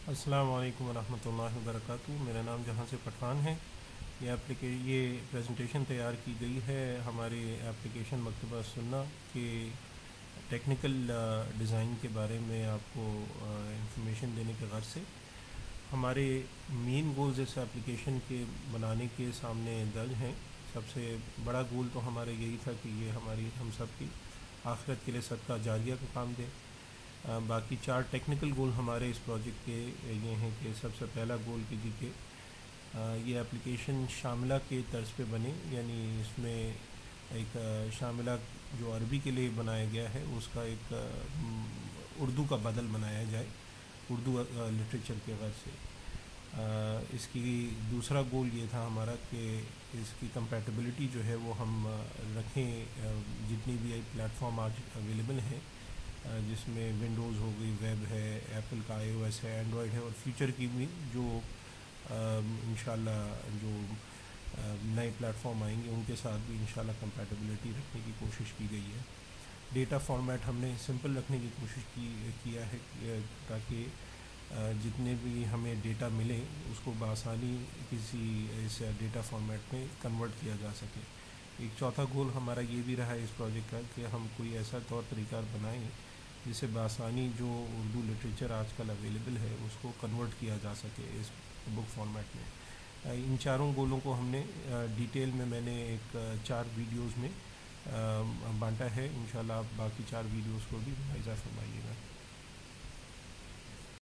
السلام علیکم ورحمۃ اللہ وبرکاتہ۔ میرا نام جہاں سے پٹھان ہے۔ یہ پریزنٹیشن تیار کی گئی ہے ہمارے اپلیکیشن مکتبہ سننا کے ٹیکنیکل ڈیزائن کے بارے میں آپ کو انفارمیشن دینے کے غرض سے۔ ہمارے مین گولز اس اپلیکیشن کے بنانے کے سامنے درج ہیں۔ سب سے بڑا گول تو ہمارا یہی تھا کہ یہ ہم سب کی آخرت کے لیے صدقہ جاریہ کا کام دے۔ باقی 4 ٹیکنیکل گول ہمارے اس پروجیکٹ کے یہ ہیں کہ سب سے پہلا گول کہ یہ اپلیکیشن شاملہ کے طرز پہ بنے، یعنی اس میں ایک شاملہ جو عربی کے لیے بنایا گیا ہے اس کا ایک اردو کا بدل بنایا جائے، اردو لٹریچر کے غرض سے۔ اس کی دوسرا گول یہ تھا ہمارا کہ اس کی کمپیٹیبلٹی جو ہے وہ ہم رکھیں جتنی بھی پلیٹ فارم آج اویلیبل ہیں، جس میں ونڈوز ہو گئی، ویب ہے، ایپل کا آئی او ایس ہے، اینڈرائڈ ہے، اور فیوچر کی بھی جو انشاءاللہ جو نئے پلیٹ فارم آئیں گے ان کے ساتھ بھی انشاءاللہ کمپیٹیبلٹی رکھنے کی کوشش کی گئی ہے۔ ڈیٹا فارمیٹ ہم نے سمپل رکھنے کی کوشش کیا ہے تاکہ جتنے بھی ہمیں ڈیٹا ملے اس کو بآسانی کسی اس ڈیٹا فارمیٹ میں کنورٹ کیا جا سکے۔ ایک چوتھا گول ہمارا یہ بھی رہا ہے اس پروجیکٹ کا کہ ہم کوئی ایسا طور طریقہ بنائیں جس سے بآسانی جو اردو لٹریچر آج کل اویلیبل ہے اس کو کنورٹ کیا جا سکے اس بک فارمیٹ میں۔ ان چاروں گولوں کو ہم نے ڈیٹیل میں نے ایک 4 ویڈیوز میں بانٹا ہے۔ انشاءاللہ آپ باقی 4 ویڈیوز کو بھی ملاحظہ فرمائیے گا۔